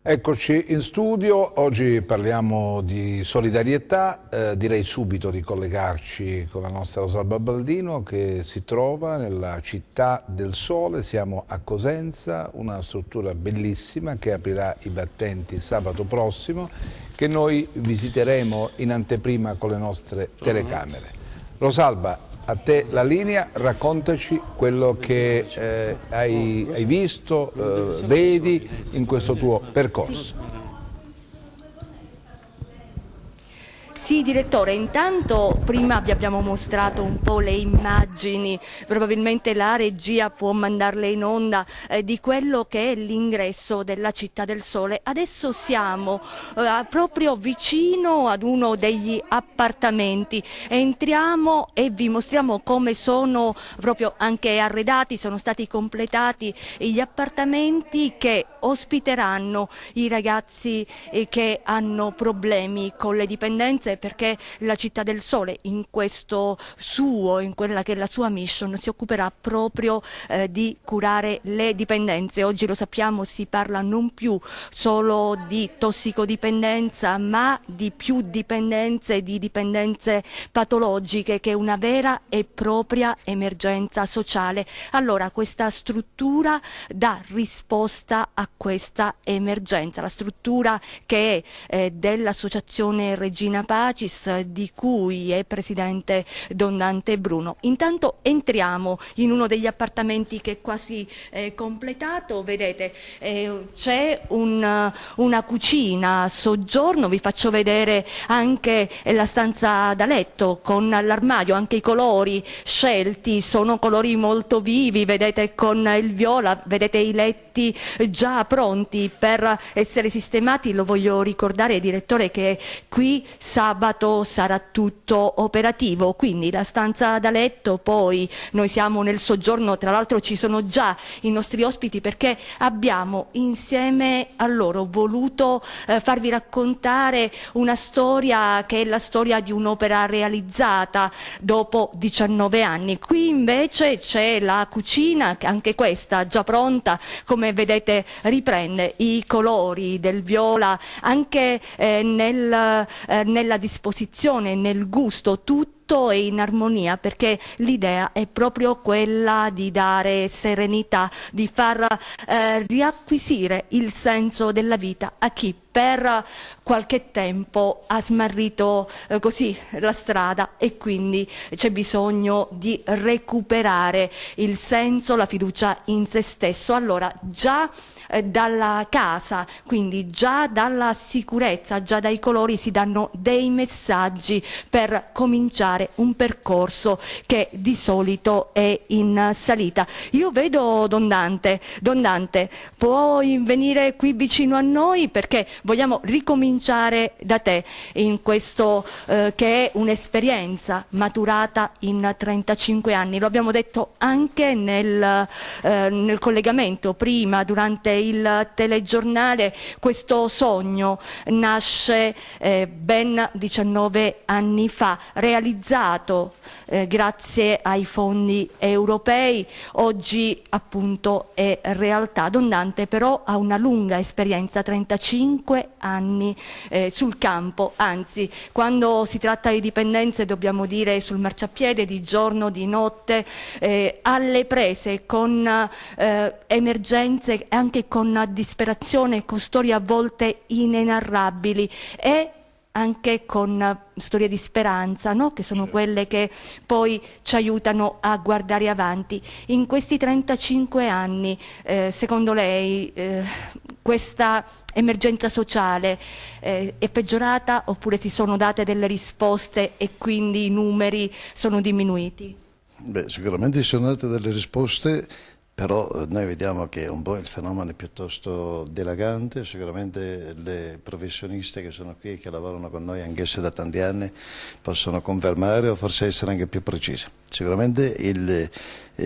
Eccoci in studio, oggi parliamo di solidarietà, direi subito di collegarci con la nostra Rosalba Baldino che si trova nella Città del Sole, siamo a Cosenza, una struttura bellissima che aprirà i battenti sabato prossimo, che noi visiteremo in anteprima con le nostre telecamere. Rosalba, a te la linea, raccontaci quello che hai visto, vedi in questo tuo percorso. Sì, direttore, intanto prima vi abbiamo mostrato un po' le immagini, probabilmente la regia può mandarle in onda, di quello che è l'ingresso della Città del Sole. Adesso siamo proprio vicino ad uno degli appartamenti, entriamo e vi mostriamo come sono proprio anche arredati, sono stati completati gli appartamenti che ospiteranno i ragazzi che hanno problemi con le dipendenze, perché la Città del Sole in questo suo, in quella che è la sua mission, si occuperà proprio di curare le dipendenze. Oggi lo sappiamo, si parla non più solo di tossicodipendenza, ma di più dipendenze, di dipendenze patologiche, che è una vera e propria emergenza sociale. Allora questa struttura dà risposta a questa emergenza, la struttura che è dell'Associazione Regina Pacis, di cui è presidente Don Dante Bruno. Intanto entriamo in uno degli appartamenti che è quasi completato, vedete c'è una cucina a soggiorno, vi faccio vedere anche la stanza da letto con l'armadio, anche i colori scelti sono colori molto vivi, vedete con il viola, vedete i letti già pronti per essere sistemati. Lo voglio ricordare, direttore, che qui sabato sarà tutto operativo, quindi la stanza da letto, poi noi siamo nel soggiorno, tra l'altro ci sono già i nostri ospiti perché abbiamo insieme a loro voluto farvi raccontare una storia che è la storia di un'opera realizzata dopo 19 anni. Qui invece c'è la cucina, anche questa già pronta, come vedete riprende i colori del viola anche nella disposizione, nel gusto, tutto è in armonia, perché l'idea è proprio quella di dare serenità, di far riacquisire il senso della vita a chi per qualche tempo ha smarrito così la strada, e quindi c'è bisogno di recuperare il senso, la fiducia in se stesso. Allora già dalla casa, quindi già dalla sicurezza, già dai colori si danno dei messaggi per cominciare un percorso che di solito è in salita. Io vedo Don Dante, puoi venire qui vicino a noi perché vogliamo ricominciare da te in questo che è un'esperienza maturata in 35 anni. Lo abbiamo detto anche nel collegamento prima, durante il telegiornale. Questo sogno nasce ben 19 anni fa, realizzato grazie ai fondi europei, oggi appunto è realtà. Don Dante però ha una lunga esperienza, 35 anni sul campo, anzi quando si tratta di dipendenze dobbiamo dire sul marciapiede, di giorno, di notte, alle prese con emergenze e anche con disperazione, con storie a volte inenarrabili e anche con storie di speranza, no? Che sono quelle che poi ci aiutano a guardare avanti. In questi 35 anni, secondo lei, questa emergenza sociale è peggiorata oppure si sono date delle risposte e quindi i numeri sono diminuiti? Beh, sicuramente ci sono date delle risposte, però noi vediamo che un po' il fenomeno è piuttosto dilagante. Sicuramente le professioniste che sono qui e che lavorano con noi anch'esse da tanti anni possono confermare o forse essere anche più precise. Sicuramente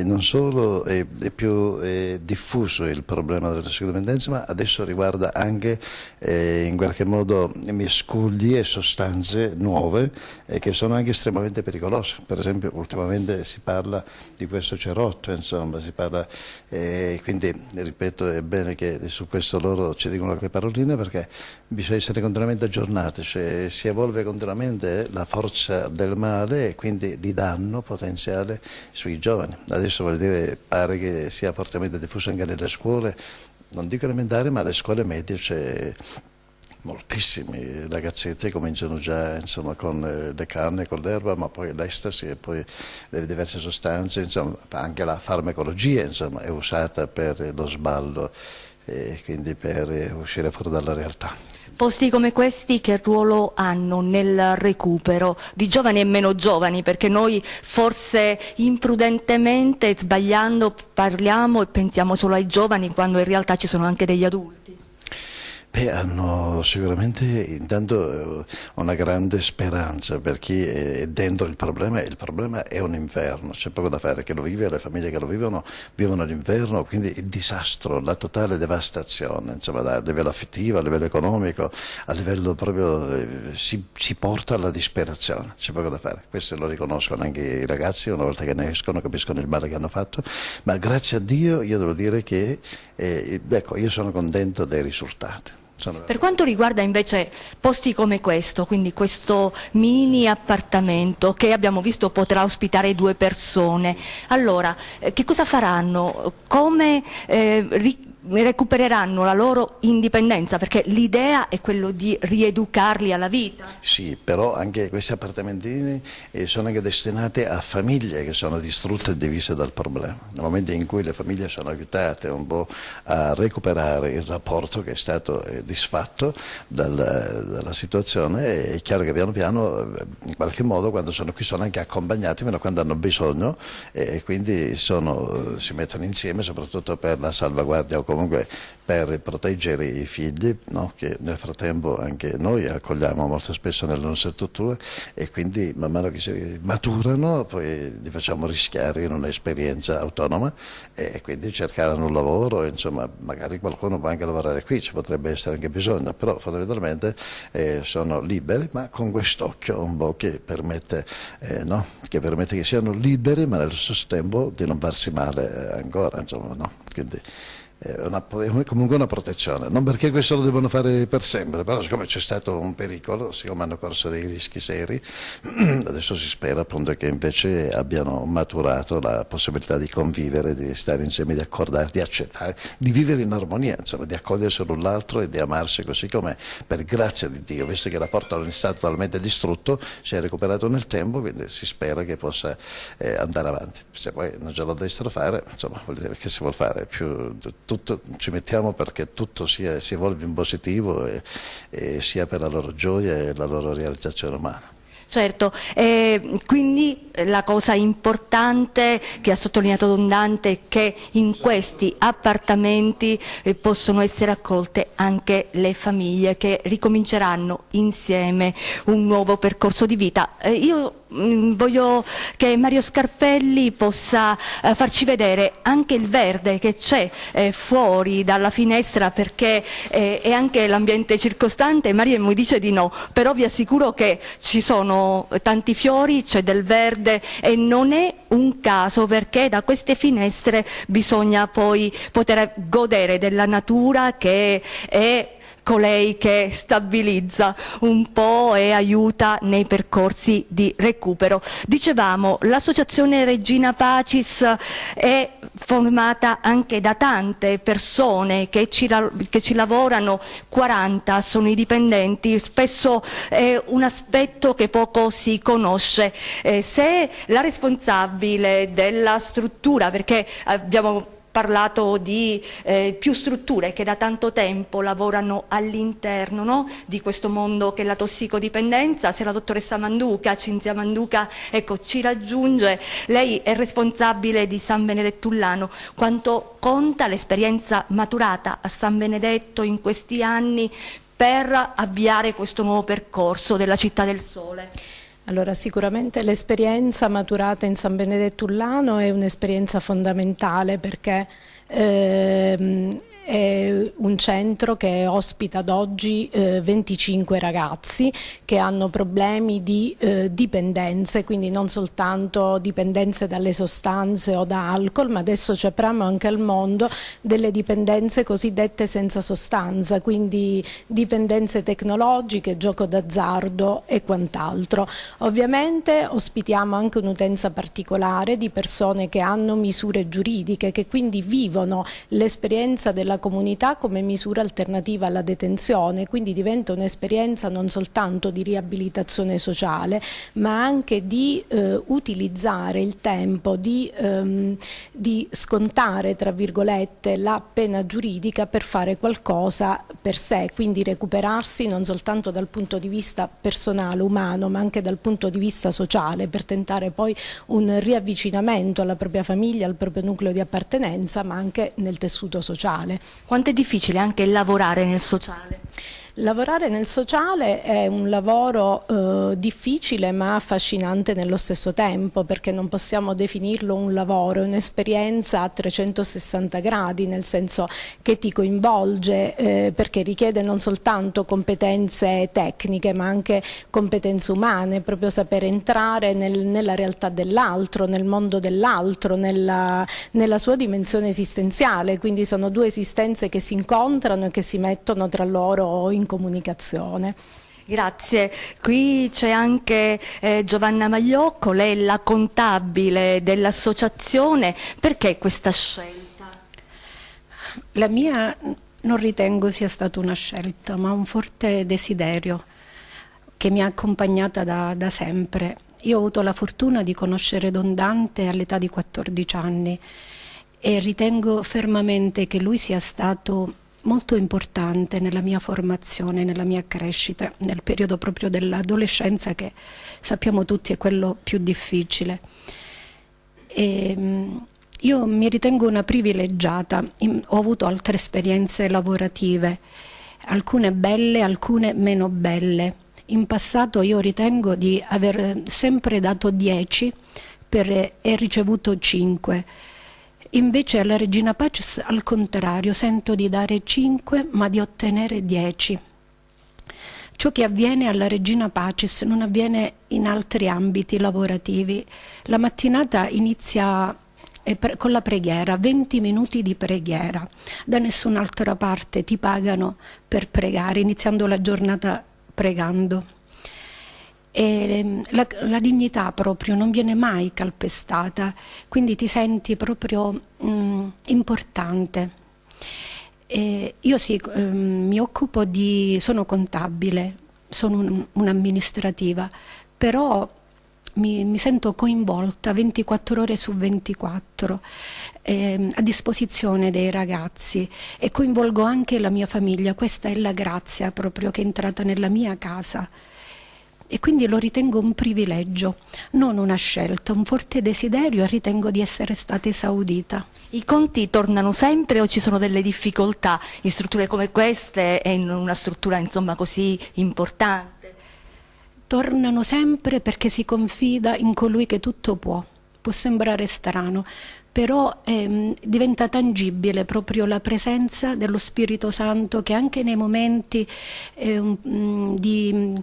non solo è più diffuso il problema della tossicodipendenza, ma adesso riguarda anche in qualche modo miscugli e sostanze nuove che sono anche estremamente pericolose. Per esempio ultimamente si parla di questo cerotto, insomma, si parla Quindi ripeto, è bene che su questo loro ci dicono qualche parolina, perché bisogna essere continuamente aggiornati, cioè si evolve continuamente la forza del male e quindi di danno potenziale sui giovani. Adesso vuol dire, pare che sia fortemente diffuso anche nelle scuole, non dico elementari, ma alle scuole medie c'è moltissimi ragazzetti cominciano già, insomma, con le canne, con l'erba, ma poi l'estasi e poi le diverse sostanze, insomma, anche la farmacologia, insomma, è usata per lo sballo e quindi per uscire fuori dalla realtà. Posti come questi che ruolo hanno nel recupero di giovani e meno giovani? Perché noi forse imprudentemente, sbagliando, parliamo e pensiamo solo ai giovani, quando in realtà ci sono anche degli adulti. Hanno sicuramente intanto una grande speranza per chi è dentro il problema è un inverno, c'è poco da fare, che lo vive, le famiglie che lo vivono l'inverno, quindi il disastro, la totale devastazione, insomma, a livello affettivo, a livello economico, a livello proprio si porta alla disperazione, c'è poco da fare, questo lo riconoscono anche i ragazzi una volta che ne escono, capiscono il male che hanno fatto, ma grazie a Dio io devo dire che ecco, io sono contento dei risultati. Per quanto riguarda invece posti come questo, quindi questo mini appartamento che abbiamo visto potrà ospitare 2 persone, allora che cosa faranno? Come recupereranno la loro indipendenza? Perché l'idea è quello di rieducarli alla vita. Sì, però anche questi appartamentini sono anche destinati a famiglie che sono distrutte e divise dal problema. Nel momento in cui le famiglie sono aiutate un po' a recuperare il rapporto che è stato disfatto dalla situazione, è chiaro che piano piano, in qualche modo, quando sono qui sono anche accompagnati fino a quando hanno bisogno e quindi si mettono insieme soprattutto per la salvaguardia o comunque per proteggere i figli, no? Che nel frattempo anche noi accogliamo molto spesso nelle nostre strutture e quindi man mano che si maturano poi li facciamo rischiare in un'esperienza autonoma e quindi cercare un lavoro, insomma magari qualcuno può anche lavorare qui, ci potrebbe essere anche bisogno, però fondamentalmente sono liberi ma con quest'occhio un po' che permette, no? Che permette che siano liberi ma nello stesso tempo di non farsi male ancora, insomma, no? Quindi, è comunque una protezione, non perché questo lo devono fare per sempre, però siccome c'è stato un pericolo, siccome hanno corso dei rischi seri, adesso si spera appunto che invece abbiano maturato la possibilità di convivere, di stare insieme, di accordare, di accettare, di vivere in armonia, insomma, di accogliersi l'un l'altro e di amarsi così come per grazia di Dio, visto che il rapporto non è stato totalmente distrutto, si è recuperato nel tempo, quindi si spera che possa andare avanti. Se poi non ce lo dovessero fare, insomma, vuol dire che si vuol fare più tutto, ci mettiamo perché tutto si evolve in positivo e sia per la loro gioia e la loro realizzazione umana. Certo, quindi la cosa importante che ha sottolineato Don Dante è che in questi appartamenti possono essere accolte anche le famiglie che ricominceranno insieme un nuovo percorso di vita. Io voglio che Mario Scarpelli possa farci vedere anche il verde che c'è fuori dalla finestra, perché è anche l'ambiente circostante. Mario mi dice di no, però vi assicuro che ci sono tanti fiori, c'è del verde e non è un caso, perché da queste finestre bisogna poi poter godere della natura che è colei che stabilizza un po' e aiuta nei percorsi di recupero. Dicevamo, l'associazione Regina Pacis è formata anche da tante persone che ci lavorano, 40 sono i dipendenti, spesso è un aspetto che poco si conosce. Se la responsabile della struttura, perché abbiamo parlato di più strutture che da tanto tempo lavorano all'interno, no? Di questo mondo che è la tossicodipendenza, se la dottoressa Manduca, Cinzia Manduca, ecco, ci raggiunge, lei è responsabile di San Benedettulano, quanto conta l'esperienza maturata a San Benedetto in questi anni per avviare questo nuovo percorso della Città del Sole? Allora, sicuramente l'esperienza maturata in San Benedettulano è un'esperienza fondamentale perché è un centro che ospita ad oggi 25 ragazzi che hanno problemi di dipendenze, quindi non soltanto dipendenze dalle sostanze o da alcol, ma adesso ci apriamo anche al mondo delle dipendenze cosiddette senza sostanza, quindi dipendenze tecnologiche, gioco d'azzardo e quant'altro. Ovviamente ospitiamo anche un'utenza particolare di persone che hanno misure giuridiche, che quindi vivono l'esperienza della comunità come misura alternativa alla detenzione, quindi diventa un'esperienza non soltanto di riabilitazione sociale, ma anche di utilizzare il tempo di scontare, tra virgolette, la pena giuridica per fare qualcosa per sé, quindi recuperarsi non soltanto dal punto di vista personale, umano, ma anche dal punto di vista sociale, per tentare poi un riavvicinamento alla propria famiglia, al proprio nucleo di appartenenza, ma anche nel tessuto sociale. Quanto è difficile anche lavorare nel sociale? Lavorare nel sociale è un lavoro difficile ma affascinante nello stesso tempo, perché non possiamo definirlo un lavoro, è un'esperienza a 360 gradi, nel senso che ti coinvolge, perché richiede non soltanto competenze tecniche ma anche competenze umane, proprio sapere entrare nella realtà dell'altro, nel mondo dell'altro, nella sua dimensione esistenziale, quindi sono due esistenze che si incontrano e che si mettono tra loro in comunicazione. Grazie, qui c'è anche Giovanna Magliocco, lei è la contabile dell'associazione. Perché questa scelta? La mia non ritengo sia stata una scelta, ma un forte desiderio che mi ha accompagnata da sempre. Io ho avuto la fortuna di conoscere Don Dante all'età di 14 anni e ritengo fermamente che lui sia stato molto importante nella mia formazione, nella mia crescita, nel periodo proprio dell'adolescenza, che sappiamo tutti è quello più difficile. Io mi ritengo una privilegiata, ho avuto altre esperienze lavorative, alcune belle, alcune meno belle. In passato io ritengo di aver sempre dato 10 e ricevuto 5. Invece alla Regina Pacis, al contrario, sento di dare 5 ma di ottenere 10. Ciò che avviene alla Regina Pacis non avviene in altri ambiti lavorativi. La mattinata inizia con la preghiera, 20 minuti di preghiera. Da nessun'altra parte ti pagano per pregare, iniziando la giornata pregando. E la dignità proprio non viene mai calpestata, quindi ti senti proprio importante. Io sì, mi occupo sono contabile, sono un'amministrativa, però mi sento coinvolta 24 ore su 24 a disposizione dei ragazzi e coinvolgo anche la mia famiglia. Questa è la grazia proprio che è entrata nella mia casa. E quindi lo ritengo un privilegio, non una scelta, un forte desiderio, e ritengo di essere stata esaudita. I conti tornano sempre o ci sono delle difficoltà in strutture come queste e in una struttura insomma così importante? Tornano sempre perché si confida in colui che tutto può. Può sembrare strano, però diventa tangibile proprio la presenza dello Spirito Santo, che anche nei momenti di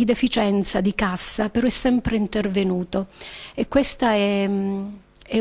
deficienza, di cassa, però è sempre intervenuto. E questa è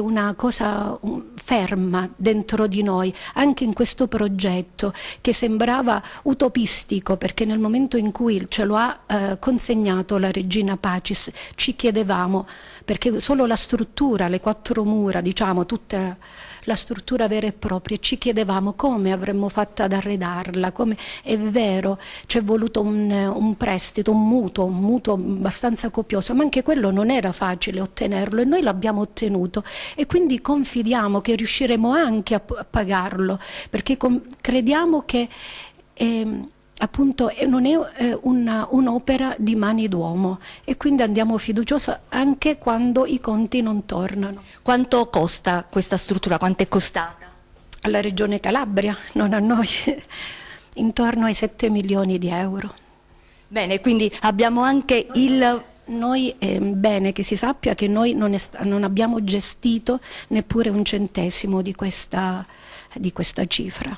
una cosa ferma dentro di noi, anche in questo progetto che sembrava utopistico, perché nel momento in cui ce lo ha consegnato la Regina Pacis ci chiedevamo, perché solo la struttura, le 4 mura, diciamo, tutta la struttura vera e propria, ci chiedevamo come avremmo fatto ad arredarla, come è vero, ci è voluto un prestito, un mutuo abbastanza copioso, ma anche quello non era facile ottenerlo e noi l'abbiamo ottenuto e quindi confidiamo che riusciremo anche a pagarlo, perché crediamo che appunto non è un'opera di mani d'uomo e quindi andiamo fiduciosi anche quando i conti non tornano. Quanto costa questa struttura? Quanto è costata? Alla Regione Calabria, non a noi, intorno ai 7 milioni di euro. Bene, quindi abbiamo anche Noi è bene che si sappia che noi non abbiamo gestito neppure un centesimo di questa di questa cifra.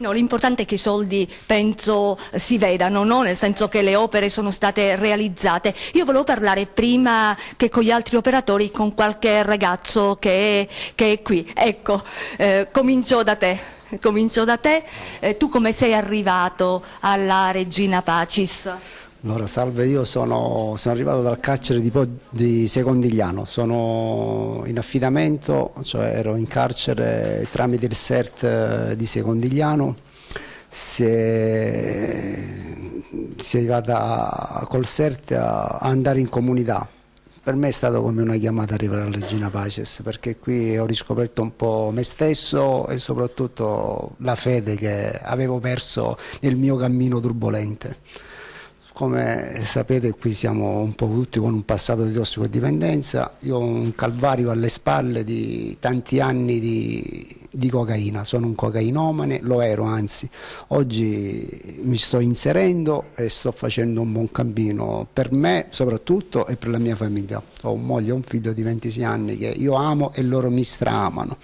No, l'importante è che i soldi, penso, si vedano, no? Nel senso che le opere sono state realizzate. Io volevo parlare prima che con gli altri operatori con qualche ragazzo che è qui. Ecco, comincio da te. Tu come sei arrivato alla Regina Pacis? Allora, salve, io sono arrivato dal carcere di Secondigliano, sono in affidamento, cioè ero in carcere tramite il CERT di Secondigliano, si è arrivata col CERT a andare in comunità. Per me è stato come una chiamata arrivare alla Regina Pacis, perché qui ho riscoperto un po' me stesso e soprattutto la fede che avevo perso nel mio cammino turbolente. Come sapete, qui siamo un po' tutti con un passato di tossicodipendenza. Io ho un calvario alle spalle di tanti anni di cocaina, sono un cocainomane, lo ero anzi. Oggi mi sto inserendo e sto facendo un buon cammino per me soprattutto e per la mia famiglia. Ho un moglie e un figlio di 26 anni che io amo e loro mi straamano.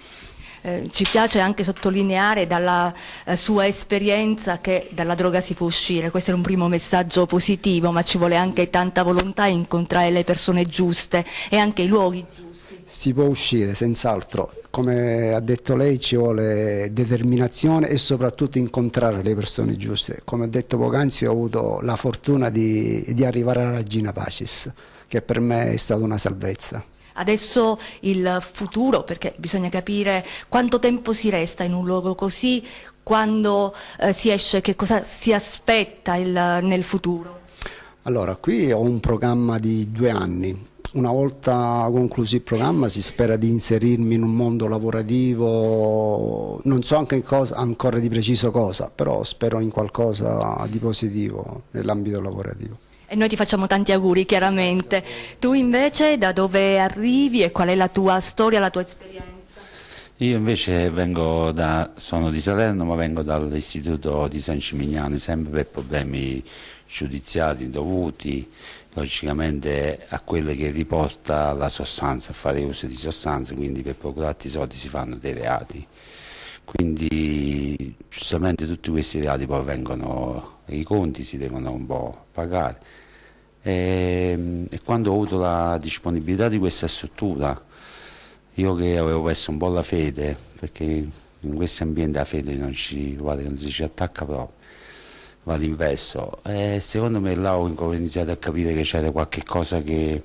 Ci piace anche sottolineare dalla sua esperienza che dalla droga si può uscire, questo è un primo messaggio positivo, ma ci vuole anche tanta volontà, incontrare le persone giuste e anche i luoghi giusti. Si può uscire, senz'altro, come ha detto lei ci vuole determinazione e soprattutto incontrare le persone giuste. Come ho detto poc'anzi, ho avuto la fortuna di arrivare alla Regina Pacis, che per me è stata una salvezza. Adesso il futuro, perché bisogna capire quanto tempo si resta in un luogo così, quando si esce, che cosa si aspetta nel futuro? Allora, qui ho un programma di 2 anni. Una volta concluso il programma si spera di inserirmi in un mondo lavorativo, non so anche ancora di preciso cosa, però spero in qualcosa di positivo nell'ambito lavorativo. E noi ti facciamo tanti auguri, chiaramente. Tu invece da dove arrivi e qual è la tua storia, la tua esperienza? Io invece sono di Salerno, ma vengo dall'istituto di San Cimignano, sempre per problemi giudiziari dovuti logicamente a quelle che riporta la sostanza, a fare uso di sostanze, quindi per procurarti i soldi si fanno dei reati. Quindi giustamente tutti questi reati poi vengono, i conti si devono un po' pagare. E quando ho avuto la disponibilità di questa struttura, io che avevo perso un po' la fede, perché in questo ambiente la fede non si attacca proprio, va all'inverso, e secondo me là ho iniziato a capire che c'era qualche cosa che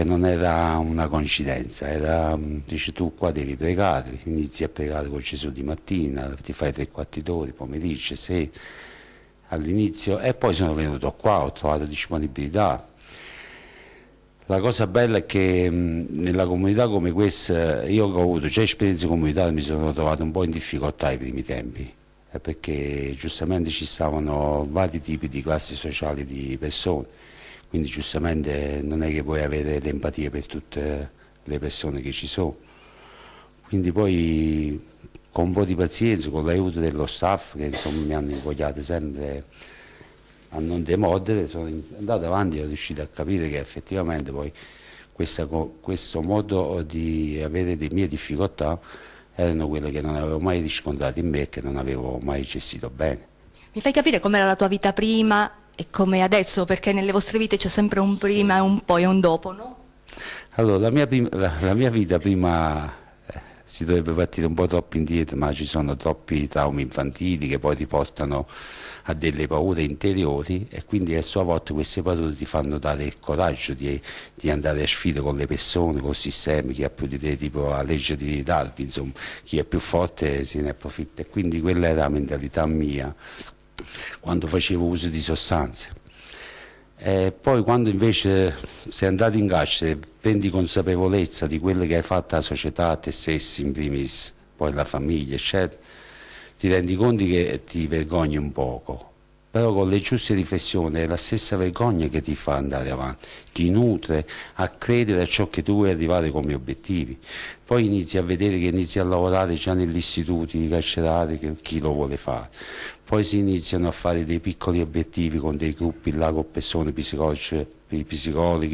non era una coincidenza, dici tu qua devi pregare, inizi a pregare con Gesù di mattina, ti fai 3-4 ore, pomeriggio, sera, all'inizio, e poi sono venuto qua, ho trovato disponibilità. La cosa bella è che nella comunità come questa, io che ho avuto già esperienze comunitarie, mi sono trovato un po' in difficoltà ai primi tempi, perché giustamente ci stavano vari tipi di classi sociali di persone, quindi giustamente non è che puoi avere l'empatia per tutte le persone che ci sono. Quindi poi con un po' di pazienza, con l'aiuto dello staff che insomma mi hanno invogliato sempre a non demordere, sono andato avanti e sono riuscito a capire che effettivamente poi questo modo di avere le mie difficoltà erano quelle che non avevo mai riscontrato in me e che non avevo mai gestito bene. Mi fai capire com'era la tua vita prima e come adesso, perché nelle vostre vite c'è sempre un prima e un poi e un dopo, no? Allora, la mia vita prima si dovrebbe partire un po' troppo indietro, ma ci sono troppi traumi infantili che poi ti portano a delle paure interiori e quindi a sua volta queste paure ti fanno dare il coraggio di andare a sfida con le persone, col sistema, chi ha più di te, tipo la legge di Darwin, insomma, chi è più forte se ne approfitta, e quindi quella era la mentalità mia quando facevo uso di sostanze. E poi quando invece sei andato in carcere prendi consapevolezza di quello che hai fatto alla società, a te stessi in primis, poi alla famiglia eccetera, ti rendi conto che ti vergogni un poco, però con le giuste riflessioni è la stessa vergogna che ti fa andare avanti, ti nutre a credere a ciò che tu vuoi arrivare come obiettivi. Poi inizi a vedere che inizi a lavorare già negli istituti carcerari, chi lo vuole fare. Poi si iniziano a fare dei piccoli obiettivi con dei gruppi là con persone psicologi,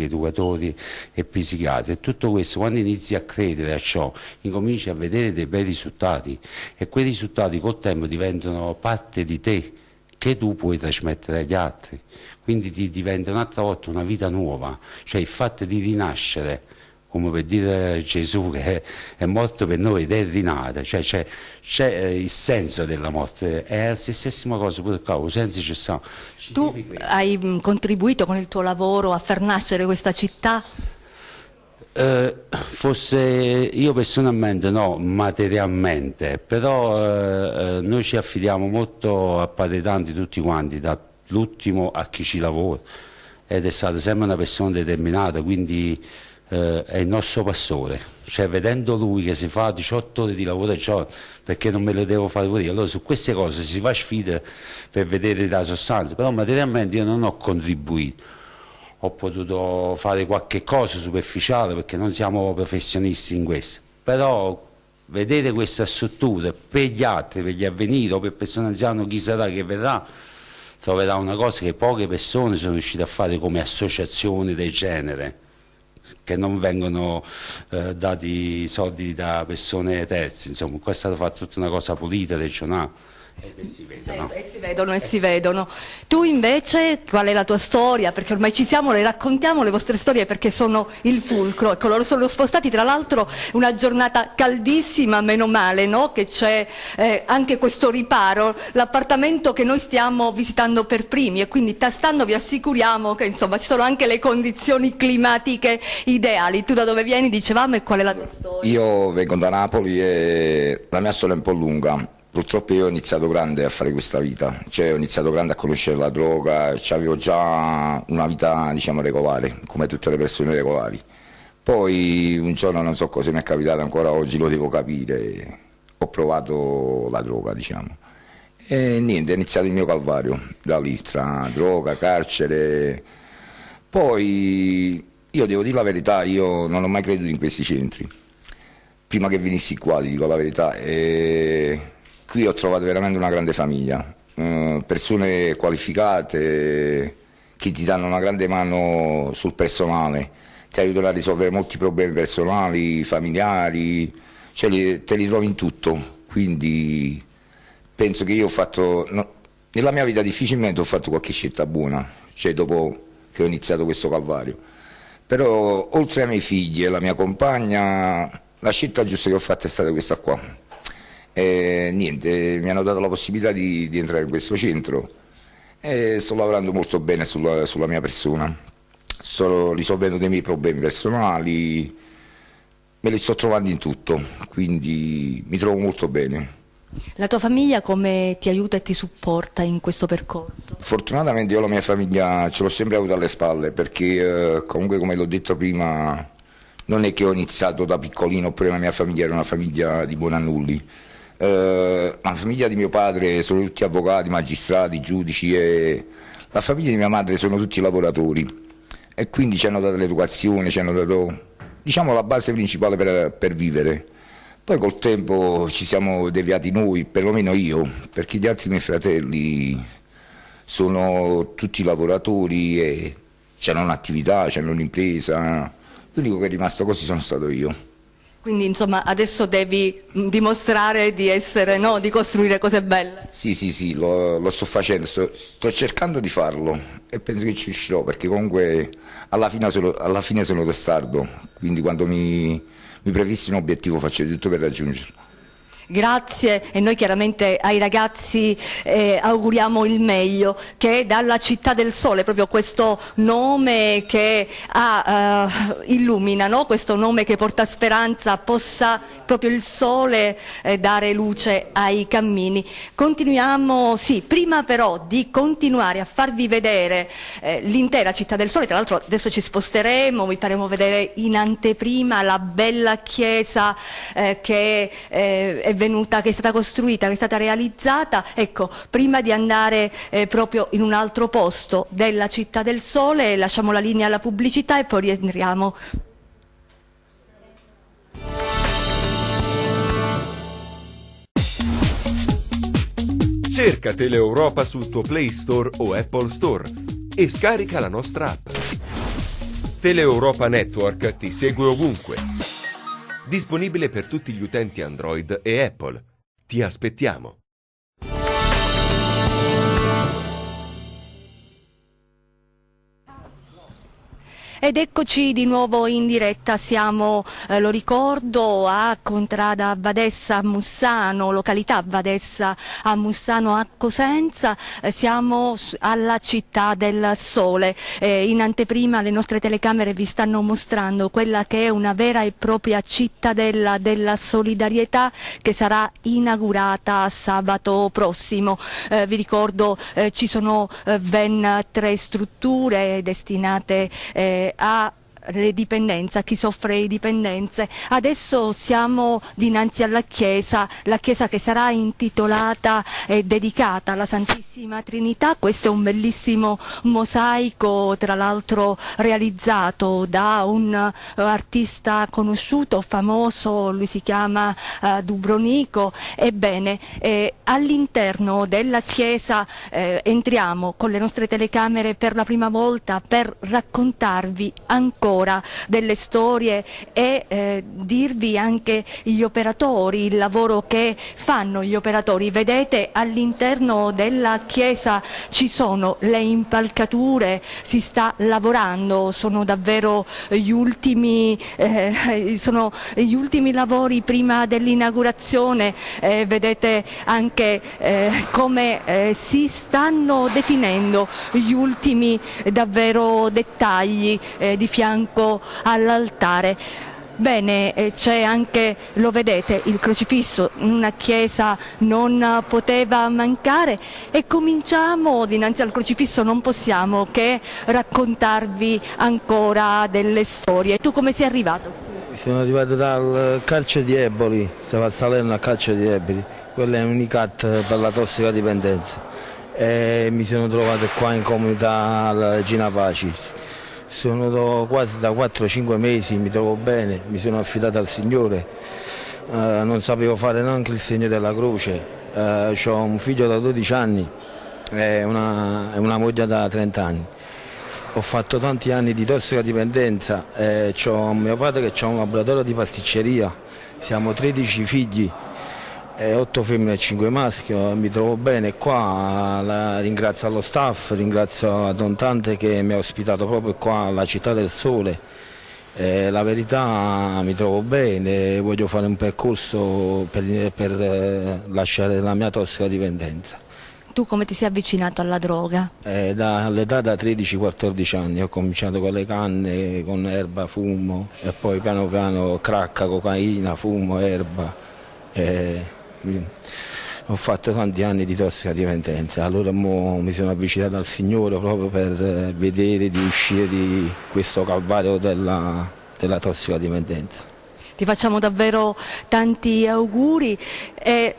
educatori e psichiatri, e tutto questo quando inizi a credere a ciò incominci a vedere dei bei risultati, e quei risultati col tempo diventano parte di te che tu puoi trasmettere agli altri, quindi ti diventa un'altra volta una vita nuova, cioè il fatto di rinascere, come per dire Gesù che è morto per noi ed è rinato, cioè c'è il senso della morte, è la stessa cosa pure qua, il senso c'è stato. Tu hai contribuito con il tuo lavoro a far nascere questa città? Forse io personalmente no, materialmente, però noi ci affidiamo molto a padre tanti tutti quanti, dall'ultimo a chi ci lavora, ed è stata sempre una persona determinata, quindi è il nostro pastore, cioè vedendo lui che si fa 18 ore di lavoro al giorno, perché non me le devo fare pure io, allora su queste cose si fa sfida per vedere la sostanza, però materialmente io non ho contribuito, ho potuto fare qualche cosa superficiale perché non siamo professionisti in questo, però vedere questa struttura per gli altri, per gli avvenire o per persone anziane, chi sarà che verrà, troverà una cosa che poche persone sono riuscite a fare come associazioni del genere, che non vengono dati soldi da persone terze, insomma qua è stata fatta tutta una cosa pulita, regionale. E si vedono. Certo, si vedono. Tu invece qual è la tua storia? Perché ormai ci siamo, le raccontiamo le vostre storie perché sono il fulcro. Ecco, loro sono spostati, tra l'altro una giornata caldissima, meno male, no? Che c'è anche questo riparo, l'appartamento che noi stiamo visitando per primi, e quindi tastando vi assicuriamo che insomma ci sono anche le condizioni climatiche ideali. Tu da dove vieni, dicevamo, e qual è la tua storia? Io vengo da Napoli e la mia storia è un po' lunga. Purtroppo io ho iniziato grande a fare questa vita, cioè ho iniziato grande a conoscere la droga, avevo già una vita diciamo regolare, come tutte le persone regolari. Poi un giorno non so cosa mi è capitato, ancora oggi lo devo capire, ho provato la droga diciamo. E niente, è iniziato il mio calvario, da lì tra droga, carcere. Poi io devo dire la verità, io non ho mai creduto in questi centri. Prima che venissi qua, ti dico la verità, qui ho trovato veramente una grande famiglia, persone qualificate che ti danno una grande mano sul personale, ti aiutano a risolvere molti problemi personali, familiari, cioè te li trovi in tutto, quindi penso che io ho fatto, nella mia vita difficilmente ho fatto qualche scelta buona, cioè dopo che ho iniziato questo calvario, però oltre ai miei figli e alla mia compagna, la scelta giusta che ho fatto è stata questa qua. Niente, mi hanno dato la possibilità di entrare in questo centro e sto lavorando molto bene sulla mia persona, sto risolvendo dei miei problemi personali, me li sto trovando in tutto, quindi mi trovo molto bene. La tua famiglia come ti aiuta e ti supporta in questo percorso? Fortunatamente io la mia famiglia ce l'ho sempre avuta alle spalle, perché comunque come l'ho detto prima non è che ho iniziato da piccolino oppure la mia famiglia era una famiglia di buonannulli. La famiglia di mio padre sono tutti avvocati, magistrati, giudici, e la famiglia di mia madre sono tutti lavoratori, e quindi ci hanno dato l'educazione, ci hanno dato diciamo la base principale per vivere. Poi col tempo ci siamo deviati noi, perlomeno io, perché gli altri miei fratelli sono tutti lavoratori e hanno un'attività, hanno un'impresa, l'unico che è rimasto così sono stato io. Quindi insomma adesso devi dimostrare di essere, no, di costruire cose belle. Sì, lo sto facendo, sto cercando di farlo e penso che ci riuscirò, perché comunque alla fine sono testardo, quindi quando mi prefissi un obiettivo faccio di tutto per raggiungerlo. Grazie, e noi chiaramente ai ragazzi auguriamo il meglio, che dalla Città del Sole, proprio questo nome che illumina, no? Questo nome che porta speranza, possa proprio il sole dare luce ai cammini. Continuiamo, sì, prima però di continuare a farvi vedere l'intera Città del Sole, tra l'altro adesso ci sposteremo, vi faremo vedere in anteprima la bella chiesa che è che è stata costruita, che è stata realizzata. Ecco, prima di andare proprio in un altro posto della Città del Sole, lasciamo la linea alla pubblicità e poi rientriamo. Cerca Teleeuropa sul tuo Play Store o Apple Store e scarica la nostra app. Teleeuropa Network ti segue ovunque. Disponibile per tutti gli utenti Android e Apple. Ti aspettiamo. Ed eccoci di nuovo in diretta, siamo, lo ricordo, a Contrada Vadessa a Mussano, località Vadessa a Mussano a Cosenza, siamo alla Città del Sole. In anteprima le nostre telecamere vi stanno mostrando quella che è una vera e propria cittadella della solidarietà che sarà inaugurata sabato prossimo. Vi ricordo ci sono ben 3 strutture destinate alle dipendenze, a chi soffre di dipendenze. Adesso siamo dinanzi alla chiesa, la chiesa che sarà intitolata e dedicata alla Santissima Trinità. Questo è un bellissimo mosaico, tra l'altro realizzato da un artista conosciuto, famoso, lui si chiama Dubrovnico. Ebbene, all'interno della chiesa entriamo con le nostre telecamere per la prima volta per raccontarvi ancora delle storie e dirvi anche gli operatori, il lavoro che fanno gli operatori. Vedete, all'interno della chiesa ci sono le impalcature, si sta lavorando, sono davvero gli ultimi lavori prima dell'inaugurazione. Vedete anche come si stanno definendo gli ultimi davvero dettagli di fianco all'altare. Bene, c'è anche, lo vedete, il crocifisso, una chiesa non poteva mancare, e cominciamo dinanzi al crocifisso, non possiamo che raccontarvi ancora delle storie. Tu come sei arrivato? Sono arrivato dal carcere di Eboli, stavo a Salerno al carcere di Eboli, quello è un ICAT per la tossicodipendenza, e mi sono trovato qua in comunità alla Regina Pacis. Sono quasi da 4-5 mesi, mi trovo bene, mi sono affidato al Signore, non sapevo fare neanche il segno della croce, ho un figlio da 12 anni e una moglie da 30 anni. Ho fatto tanti anni di tossicodipendenza, ho mio padre che ha un laboratorio di pasticceria, siamo 13 figli, 8 femmine e 5 maschi, mi trovo bene qua, ringrazio allo staff, ringrazio a Don Tante che mi ha ospitato proprio qua alla Città del Sole. La verità, mi trovo bene, voglio fare un percorso per lasciare la mia tossicodipendenza. Tu come ti sei avvicinato alla droga? Dall'età da 13-14 anni ho cominciato con le canne, con erba, fumo, e poi piano piano crack, cocaina, fumo, erba. Ho fatto tanti anni di tossicodipendenza, allora mi sono avvicinato al Signore proprio per vedere di uscire di questo calvario della tossicodipendenza. Ti facciamo davvero tanti auguri e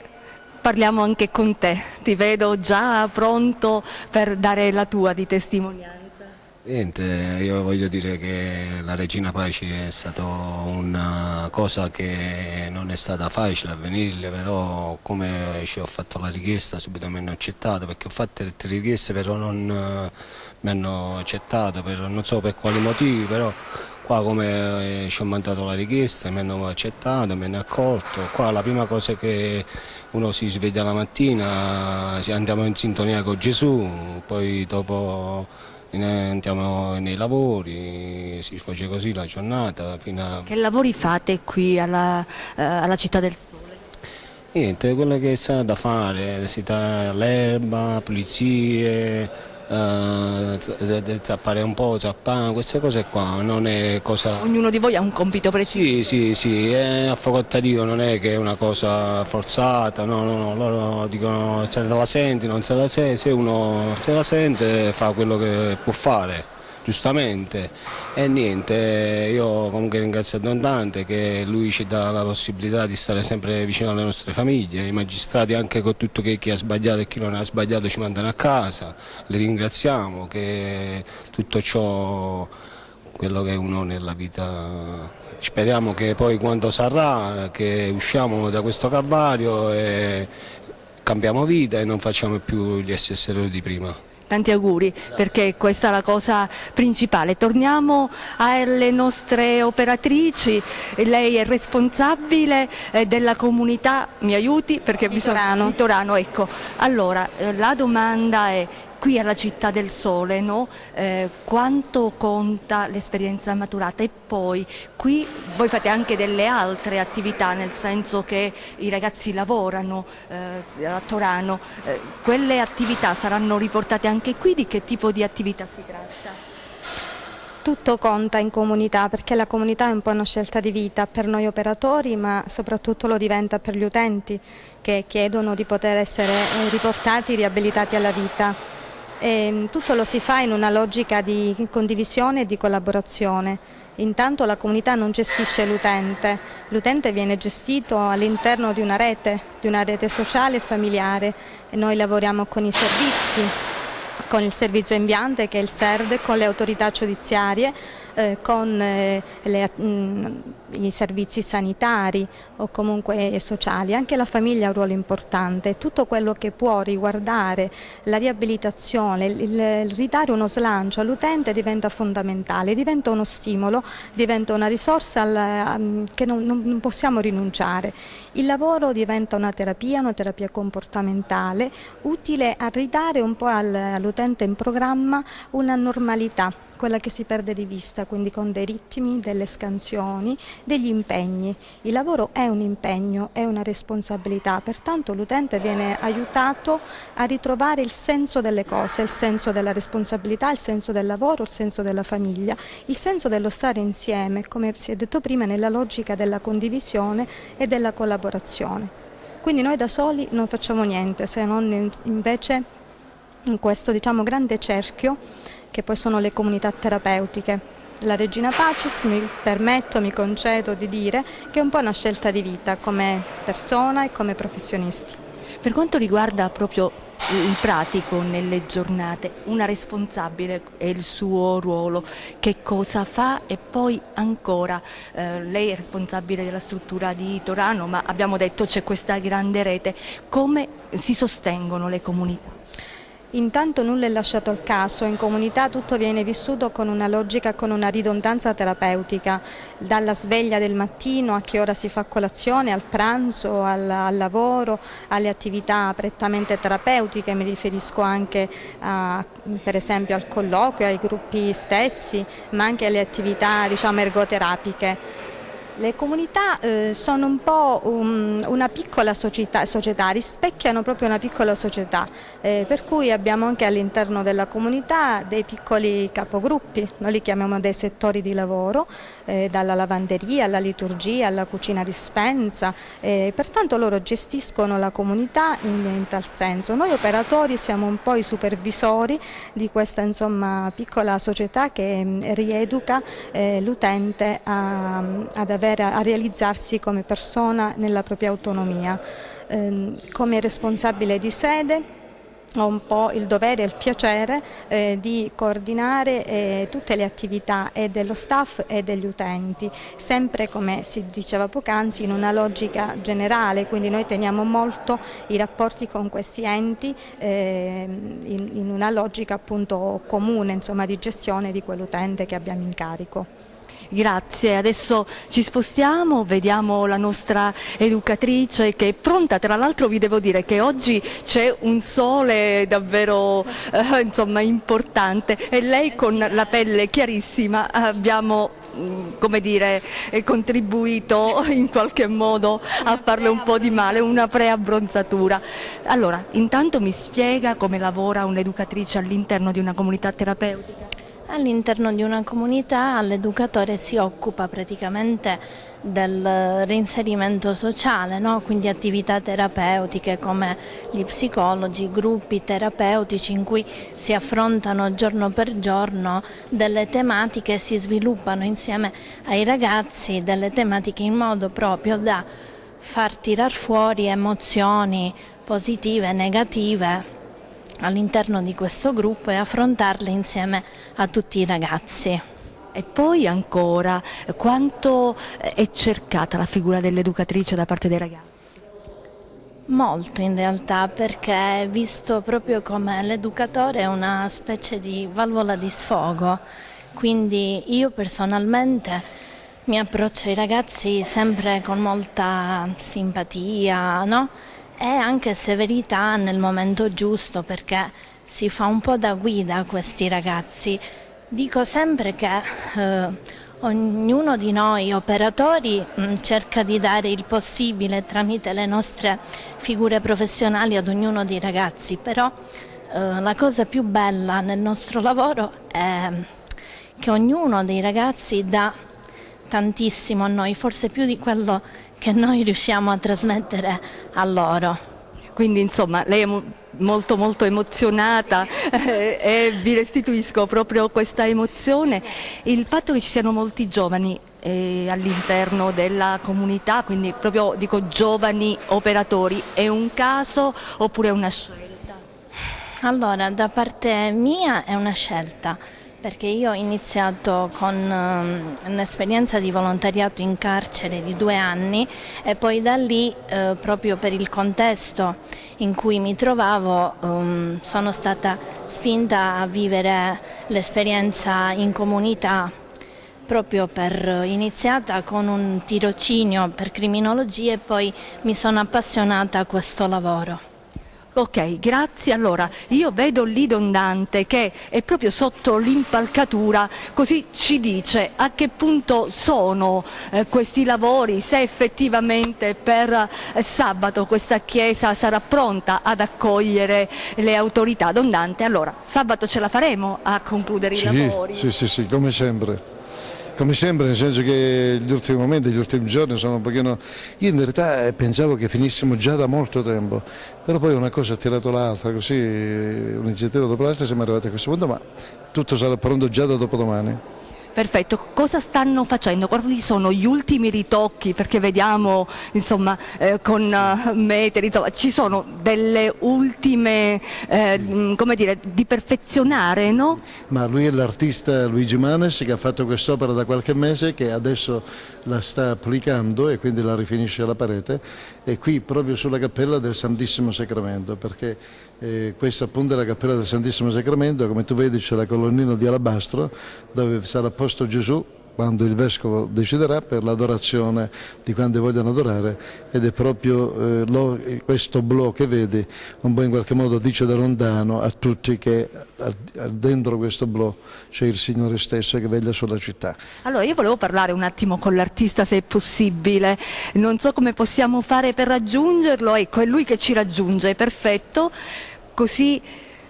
parliamo anche con te, ti vedo già pronto per dare la tua di testimonianza. Niente, io voglio dire che la Regina Pacis è stata una cosa che non è stata facile a venire, però come ci ho fatto la richiesta subito mi hanno accettato, perché ho fatto 3 richieste però non mi hanno accettato, non so per quali motivi, però qua come ci ho mandato la richiesta mi hanno accettato, mi hanno accolto. Qua la prima cosa che uno si sveglia la mattina, andiamo in sintonia con Gesù, poi dopo andiamo nei lavori, si svolge così la giornata. Che lavori fate qui alla Città del Sole? Niente, quello che c'è da fare, si dà l'erba, pulizie, zappare un po', zappare, queste cose qua, non è cosa... Ognuno di voi ha un compito preciso? Sì, è facoltativo, non è che è una cosa forzata, no, loro dicono se la senti, non se la senti, se uno se la sente fa quello che può fare, giustamente, e niente, io comunque ringrazio Don Dante che lui ci dà la possibilità di stare sempre vicino alle nostre famiglie, i magistrati anche con tutto che chi ha sbagliato e chi non ha sbagliato ci mandano a casa, li ringraziamo che tutto ciò, quello che uno nella vita, speriamo che poi quando sarà che usciamo da questo calvario e cambiamo vita e non facciamo più gli stessi errori di prima. Tanti auguri, perché questa è la cosa principale. Torniamo alle nostre operatrici, lei è responsabile della comunità, mi aiuti perché di Torano, ecco. Allora, la domanda è, qui alla Città del Sole, no? Quanto conta l'esperienza maturata? E poi qui voi fate anche delle altre attività, nel senso che i ragazzi lavorano a Torano, quelle attività saranno riportate anche qui? Di che tipo di attività si tratta? Tutto conta in comunità, perché la comunità è un po' una scelta di vita per noi operatori, ma soprattutto lo diventa per gli utenti che chiedono di poter essere riportati, riabilitati alla vita. E tutto lo si fa in una logica di condivisione e di collaborazione. Intanto la comunità non gestisce l'utente viene gestito all'interno di una rete sociale e familiare, e noi lavoriamo con i servizi, con il servizio inviante che è il SERD, con le autorità giudiziarie, con i servizi sanitari o comunque sociali. Anche la famiglia ha un ruolo importante, tutto quello che può riguardare la riabilitazione, il ridare uno slancio all'utente diventa fondamentale, diventa uno stimolo, diventa una risorsa che non possiamo rinunciare. Il lavoro diventa una terapia comportamentale utile a ridare un po' all'utente in programma una normalità, quella che si perde di vista, quindi con dei ritmi, delle scansioni, degli impegni. Il lavoro è un impegno, è una responsabilità, pertanto l'utente viene aiutato a ritrovare il senso delle cose, il senso della responsabilità, il senso del lavoro, il senso della famiglia, il senso dello stare insieme, come si è detto prima, nella logica della condivisione e della collaborazione. Quindi noi da soli non facciamo niente, se non invece in questo grande cerchio che poi sono le comunità terapeutiche. La Regina Pacis, mi concedo di dire che è un po' una scelta di vita come persona e come professionisti. Per quanto riguarda proprio il pratico nelle giornate, una responsabile e il suo ruolo, che cosa fa? E poi ancora, lei è responsabile della struttura di Torano, ma abbiamo detto c'è questa grande rete, come si sostengono le comunità? Intanto nulla è lasciato al caso, in comunità tutto viene vissuto con una logica, con una ridondanza terapeutica, dalla sveglia del mattino a che ora si fa colazione, al pranzo, al lavoro, alle attività prettamente terapeutiche, mi riferisco anche per esempio al colloquio, ai gruppi stessi, ma anche alle attività ergoterapiche. Le comunità sono un po' una piccola società, rispecchiano proprio una piccola società, per cui abbiamo anche all'interno della comunità dei piccoli capogruppi, noi li chiamiamo dei settori di lavoro, dalla lavanderia alla liturgia, alla cucina dispensa, pertanto loro gestiscono la comunità in tal senso. Noi operatori siamo un po' i supervisori di questa piccola società che rieduca l'utente a realizzarsi come persona nella propria autonomia. Come responsabile di sede ho un po' il dovere e il piacere di coordinare tutte le attività e dello staff e degli utenti, sempre come si diceva poc'anzi in una logica generale, quindi noi teniamo molto i rapporti con questi enti in una logica appunto comune di gestione di quell'utente che abbiamo in carico. Grazie, adesso ci spostiamo, vediamo la nostra educatrice che è pronta, tra l'altro vi devo dire che oggi c'è un sole davvero importante e lei con la pelle chiarissima abbiamo contribuito in qualche modo a farle un po' di male, una preabbronzatura. Allora, intanto mi spiega come lavora un'educatrice all'interno di una comunità terapeutica? All'interno di una comunità l'educatore si occupa praticamente del reinserimento sociale, no? Quindi attività terapeutiche come gli psicologi, gruppi terapeutici in cui si affrontano giorno per giorno delle tematiche e si sviluppano insieme ai ragazzi delle tematiche in modo proprio da far tirar fuori emozioni positive e negative all'interno di questo gruppo e affrontarle insieme a tutti i ragazzi. E poi ancora, quanto è cercata la figura dell'educatrice da parte dei ragazzi? Molto in realtà, perché è visto proprio come l'educatore è una specie di valvola di sfogo, quindi io personalmente mi approccio ai ragazzi sempre con molta simpatia, no? E anche severità nel momento giusto, perché si fa un po' da guida a questi ragazzi. Dico sempre che ognuno di noi operatori cerca di dare il possibile tramite le nostre figure professionali ad ognuno dei ragazzi, però la cosa più bella nel nostro lavoro è che ognuno dei ragazzi dà tantissimo a noi, forse più di quello che noi riusciamo a trasmettere a loro. Quindi insomma lei è molto molto emozionata e vi restituisco proprio questa emozione. Il fatto che ci siano molti giovani all'interno della comunità, quindi proprio dico giovani operatori, è un caso oppure è una scelta? Allora, da parte mia è una scelta, perché io ho iniziato con un'esperienza di volontariato in carcere di 2 anni e poi da lì, proprio per il contesto in cui mi trovavo, sono stata spinta a vivere l'esperienza in comunità, proprio iniziata con un tirocinio per criminologia e poi mi sono appassionata a questo lavoro. Ok, grazie. Allora, io vedo lì Don Dante che è proprio sotto l'impalcatura, così ci dice a che punto sono questi lavori, se effettivamente per sabato questa chiesa sarà pronta ad accogliere le autorità. Don Dante, allora, sabato ce la faremo a concludere i lavori? Sì, come sempre. Come sempre, nel senso che gli ultimi momenti, gli ultimi giorni sono un pochino... Io in verità pensavo che finissimo già da molto tempo, però poi una cosa ha tirato l'altra, così un'iniziativa dopo l'altra siamo arrivati a questo punto, ma tutto sarà pronto già da dopodomani. Perfetto, cosa stanno facendo? Quali sono gli ultimi ritocchi? Perché vediamo insomma con metri, insomma, ci sono delle ultime, come dire, di perfezionare, no? Ma lui è l'artista Luigi Manes che ha fatto quest'opera da qualche mese, che adesso la sta applicando e quindi la rifinisce alla parete, e qui proprio sulla cappella del Santissimo Sacramento, perché questa appunto è la cappella del Santissimo Sacramento. Come tu vedi c'è la colonnina di alabastro dove sarà posto Gesù quando il Vescovo deciderà per l'adorazione di quanti vogliono adorare, ed è proprio questo blu che vedi un po' in qualche modo dice da lontano a tutti che dentro questo blu c'è il Signore stesso che veglia sulla città. Allora io volevo parlare un attimo con l'artista, se è possibile, non so come possiamo fare per raggiungerlo, ecco è lui che ci raggiunge, perfetto, così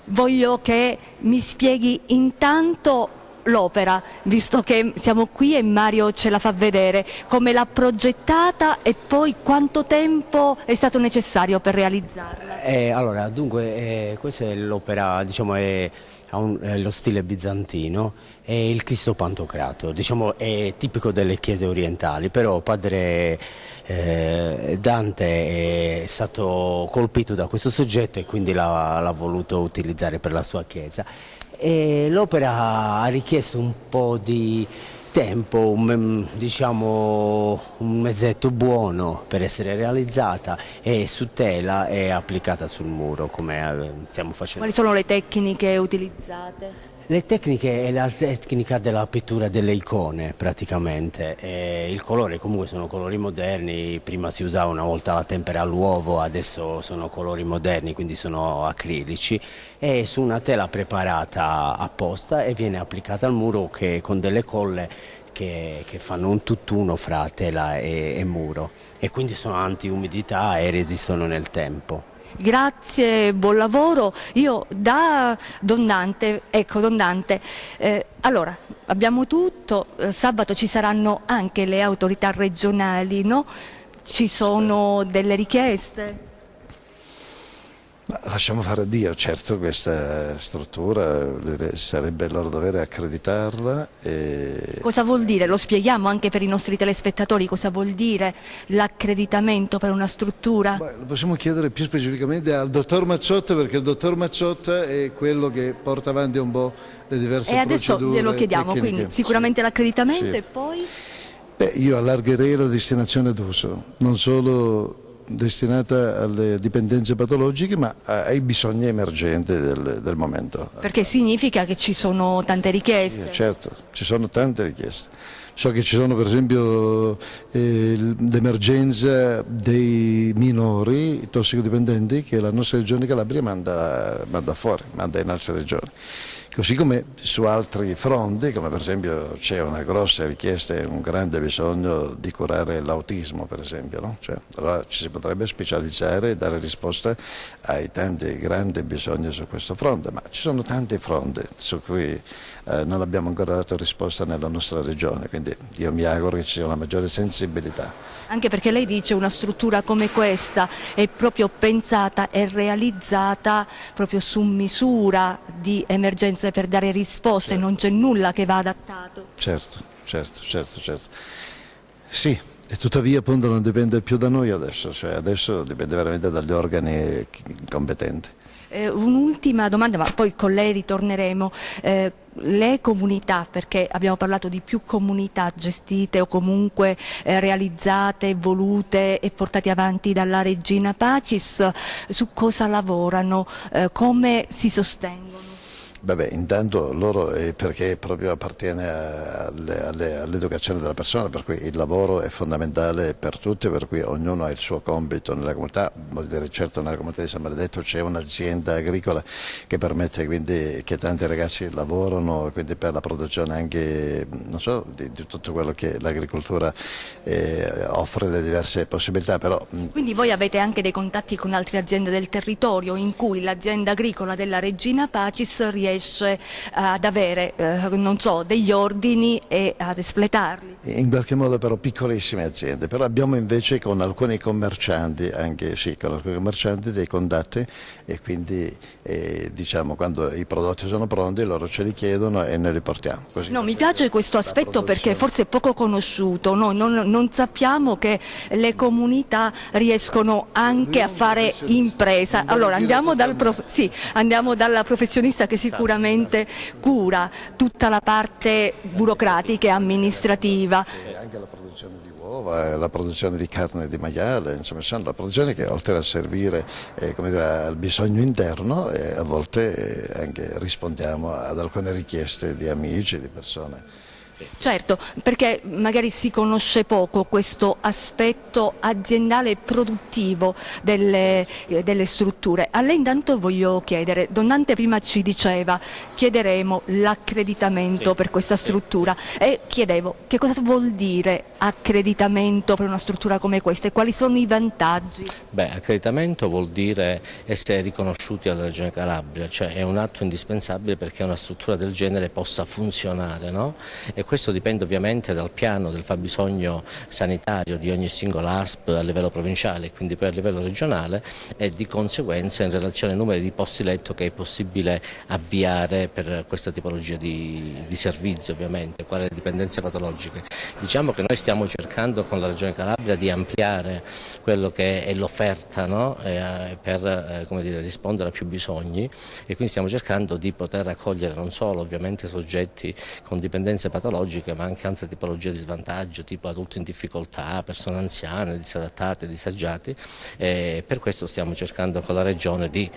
voglio che mi spieghi intanto l'opera, visto che siamo qui e Mario ce la fa vedere, come l'ha progettata e poi quanto tempo è stato necessario per realizzarla? Allora, dunque, questa è l'opera, diciamo, è lo stile bizantino, è il Cristo Pantocrator, diciamo, è tipico delle chiese orientali, però padre Dante è stato colpito da questo soggetto e quindi l'ha voluto utilizzare per la sua chiesa. L'opera ha richiesto un po' di tempo, diciamo un mesetto buono per essere realizzata, e su tela e applicata sul muro come stiamo facendo. Quali sono le tecniche utilizzate? Le tecniche è la tecnica della pittura delle icone praticamente, il colore comunque sono colori moderni, prima si usava una volta la tempera all'uovo, adesso sono colori moderni, quindi sono acrilici, e su una tela preparata apposta e viene applicata al muro con delle colle che fanno un tutt'uno fra tela e muro, e quindi sono anti-umidità e resistono nel tempo. Grazie, buon lavoro. Io da Donnante, ecco Donnante, allora abbiamo tutto, sabato ci saranno anche le autorità regionali, no? Ci sono delle richieste? Ma lasciamo fare a Dio, certo questa struttura sarebbe il loro dovere accreditarla. Cosa vuol dire? Lo spieghiamo anche per i nostri telespettatori, cosa vuol dire l'accreditamento per una struttura? Beh, lo possiamo chiedere più specificamente al dottor Macciotta, perché il dottor Macciotta è quello che porta avanti un po' le diverse procedure. E adesso glielo chiediamo, tecniche. quindi sicuramente l'accreditamento Sì. e poi? Beh, io allargherei la destinazione d'uso, non solo destinata alle dipendenze patologiche, ma ai bisogni emergenti del momento. Perché significa che ci sono tante richieste. Certo, ci sono tante richieste. So che ci sono per esempio l'emergenza dei minori tossicodipendenti che la nostra regione Calabria manda fuori, manda in altre regioni. Così come su altri fronti, come per esempio c'è una grossa richiesta e un grande bisogno di curare l'autismo, per esempio, no? Cioè, allora ci si potrebbe specializzare e dare risposta ai tanti grandi bisogni su questo fronte, ma ci sono tanti fronti su cui non abbiamo ancora dato risposta nella nostra regione, quindi io mi auguro che ci sia una maggiore sensibilità. Anche perché lei dice una struttura come questa è proprio pensata e realizzata proprio su misura di emergenze per dare risposte, non c'è nulla che va adattato. Certo. Sì, e tuttavia appunto non dipende più da noi adesso, cioè adesso dipende veramente dagli organi competenti. Un'ultima domanda, ma poi con lei ritorneremo. Le comunità, perché abbiamo parlato di più comunità gestite o comunque realizzate, volute e portate avanti dalla Regina Pacis, su cosa lavorano, come si sostengono? Vabbè, intanto loro, perché proprio appartiene all'educazione della persona, per cui il lavoro è fondamentale per tutti, per cui ognuno ha il suo compito nella comunità. Vuol dire, certo nella comunità di San Benedetto c'è un'azienda agricola che permette quindi che tanti ragazzi lavorano, quindi per la produzione anche, non so, di tutto quello che l'agricoltura offre, le diverse possibilità. Però, quindi voi avete anche dei contatti con altre aziende del territorio in cui l'azienda agricola della Regina Pacis riesce ad avere, non so, degli ordini e ad espletarli? In qualche modo però piccolissime aziende, però abbiamo invece con alcuni commercianti, anche sì, con alcuni commercianti dei contatti e quindi diciamo quando i prodotti sono pronti loro ce li chiedono e noi li portiamo. Così. No, mi piace questo aspetto perché forse è poco conosciuto, noi non sappiamo che le comunità riescono anche a fare impresa. Allora andiamo dalla professionista che sicuramente cura tutta la parte burocratica e amministrativa. Anche la produzione di uova, la produzione di carne di maiale, insomma sono la produzione che oltre a servire come dire, al bisogno interno a volte anche rispondiamo ad alcune richieste di amici, di persone. Certo, perché magari si conosce poco questo aspetto aziendale e produttivo delle strutture. A lei intanto voglio chiedere, Donnante prima ci diceva chiederemo l'accreditamento per questa struttura e chiedevo che cosa vuol dire accreditamento per una struttura come questa e quali sono i vantaggi? Beh, accreditamento vuol dire essere riconosciuti dalla Regione Calabria, cioè è un atto indispensabile perché una struttura del genere possa funzionare, no? E questo dipende ovviamente dal piano del fabbisogno sanitario di ogni singola ASP a livello provinciale, quindi poi a livello regionale e di conseguenza in relazione ai numeri di posti letto che è possibile avviare per questa tipologia di servizi ovviamente, quale le dipendenze patologiche. Diciamo che noi stiamo cercando con la Regione Calabria di ampliare quello che è l'offerta, no? Per come dire, rispondere a più bisogni e quindi stiamo cercando di poter accogliere non solo ovviamente soggetti con dipendenze patologiche ma anche altre tipologie di svantaggio tipo adulti in difficoltà, persone anziane, disadattate, disagiati per questo stiamo cercando con la Regione di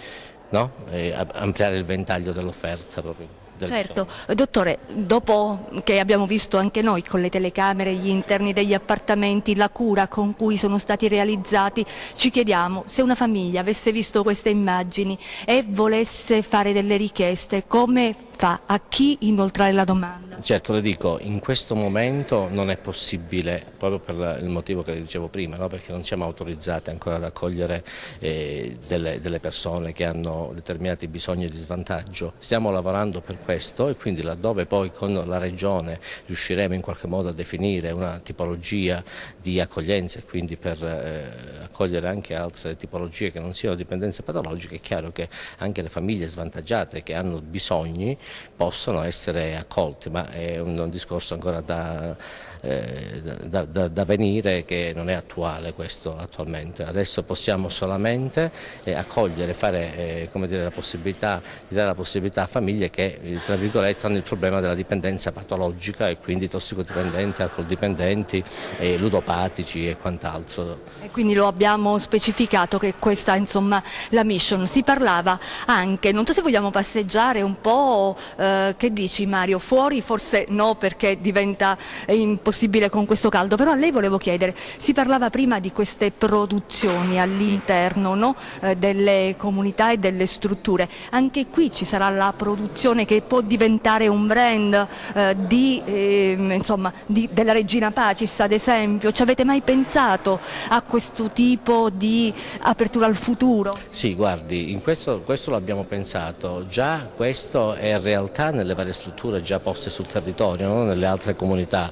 ampliare il ventaglio dell'offerta proprio. Certo, dottore, dopo che abbiamo visto anche noi con le telecamere gli interni degli appartamenti, la cura con cui sono stati realizzati, ci chiediamo se una famiglia avesse visto queste immagini e volesse fare delle richieste, come fa? A chi inoltrare la domanda? certo le dico, in questo momento non è possibile, proprio per il motivo che le dicevo prima, no? Perché non siamo autorizzati ancora ad accogliere delle persone che hanno determinati bisogni di svantaggio. Stiamo lavorando per questo e quindi laddove poi con la Regione riusciremo in qualche modo a definire una tipologia di accoglienza e quindi per accogliere anche altre tipologie che non siano dipendenze patologiche, è chiaro che anche le famiglie svantaggiate che hanno bisogni possono essere accolti, ma è un discorso ancora da venire, che non è attuale questo attualmente. Adesso possiamo solamente accogliere, fare come dire, di dare la possibilità a famiglie che tra virgolette hanno il problema della dipendenza patologica e quindi tossicodipendenti, alcoldipendenti, ludopatici e quant'altro. E quindi lo abbiamo specificato che questa insomma la mission. Si parlava anche, non so se vogliamo passeggiare un po', che dici Mario, fuori forse no perché diventa impossibile con questo caldo, però a lei volevo chiedere, si parlava prima di queste produzioni all'interno, no? Delle comunità e delle strutture, anche qui ci sarà la produzione che può diventare un brand della Regina Pacis ad esempio. Ci avete mai pensato a questo tipo di apertura al futuro? Sì, guardi, in questo l'abbiamo pensato, già questo è realtà nelle varie strutture già poste sul territorio, no? Nelle altre comunità.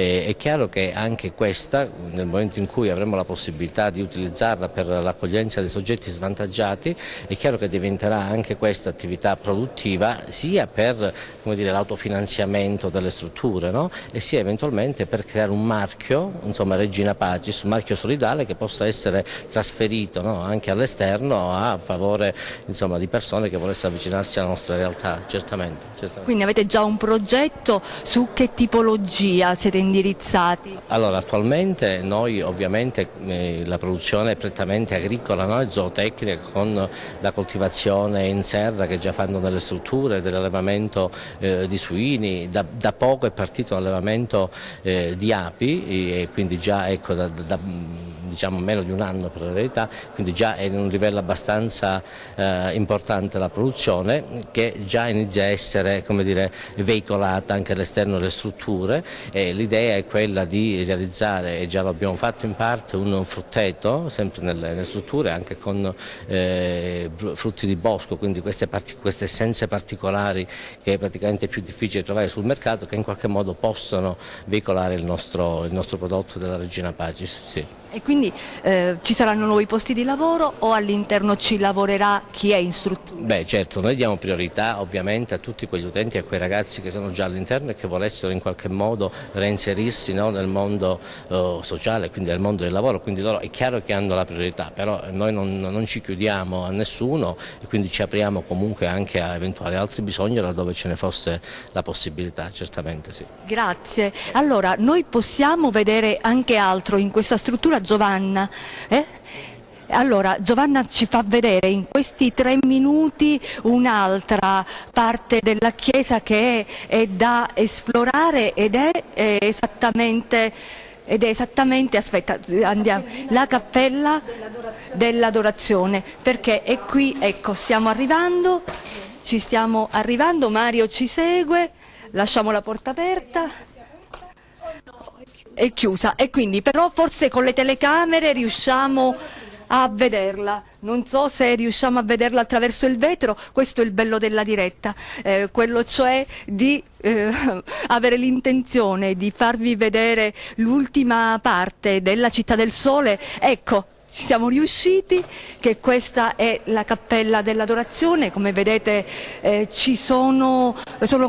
È chiaro che anche questa, nel momento in cui avremo la possibilità di utilizzarla per l'accoglienza dei soggetti svantaggiati, è chiaro che diventerà anche questa attività produttiva sia per l'autofinanziamento delle strutture, no? E sia eventualmente per creare un marchio, insomma Regina Pacis, un marchio solidale che possa essere trasferito, no? Anche all'esterno a favore insomma, di persone che volessero avvicinarsi alla nostra realtà, certamente. Quindi avete già un progetto su che tipologia siete indirizzati? Allora, attualmente noi ovviamente la produzione è prettamente agricola, no? E zootecnica, con la coltivazione in serra che già fanno nelle strutture, dell'allevamento di suini, da poco è partito l'allevamento di api e quindi già ecco, diciamo meno di un anno per la verità, quindi già è in un livello abbastanza importante la produzione, che già inizia a essere, come dire, veicolata anche all'esterno delle strutture. L'idea è quella di realizzare, e già lo abbiamo fatto in parte, un frutteto sempre nelle strutture anche con frutti di bosco, quindi queste essenze particolari che è praticamente più difficile trovare sul mercato, che in qualche modo possono veicolare il nostro prodotto della Regina Pacis. Sì. E quindi ci saranno nuovi posti di lavoro o all'interno ci lavorerà chi è in struttura? Beh certo, noi diamo priorità ovviamente a tutti quegli utenti e a quei ragazzi che sono già all'interno e che volessero in qualche modo reinserirsi, no, nel mondo sociale, quindi nel mondo del lavoro, quindi loro è chiaro che hanno la priorità, però noi non ci chiudiamo a nessuno e quindi ci apriamo comunque anche a eventuali altri bisogni laddove ce ne fosse la possibilità, certamente sì. Grazie. Allora, noi possiamo vedere anche altro in questa struttura, Giovanna? Allora, Giovanna ci fa vedere in questi 3 minuti un'altra parte della chiesa che è da esplorare ed è esattamente, aspetta, andiamo, la cappella dell'adorazione, perché è qui, ecco, ci stiamo arrivando, Mario ci segue, lasciamo la porta aperta. È chiusa e quindi però forse con le telecamere riusciamo a vederla, non so se riusciamo a vederla attraverso il vetro, questo è il bello della diretta, quello cioè di avere l'intenzione di farvi vedere l'ultima parte della Città del Sole. Ecco, ci siamo riusciti, che questa è la cappella dell'adorazione, come vedete sono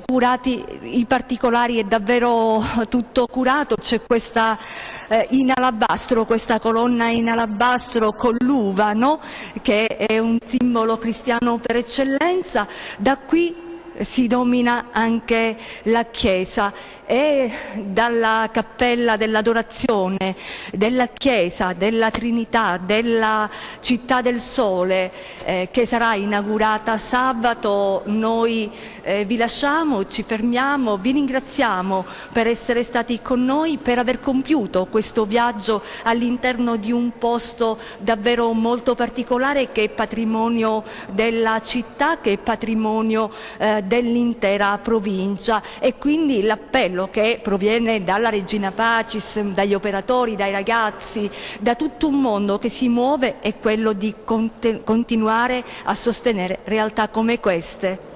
curati i particolari, è davvero tutto curato, c'è questa in alabastro, questa colonna in alabastro con l'uva, no? Che è un simbolo cristiano per eccellenza. Da qui si domina anche la chiesa e dalla cappella dell'adorazione, della chiesa, della Trinità, della Città del Sole che sarà inaugurata sabato, noi vi lasciamo, ci fermiamo, vi ringraziamo per essere stati con noi, per aver compiuto questo viaggio all'interno di un posto davvero molto particolare che è patrimonio della città, che è patrimonio dell'intera provincia, e quindi l'appello che proviene dalla Regina Pacis, dagli operatori, dai ragazzi, da tutto un mondo che si muove è quello di continuare a sostenere realtà come queste.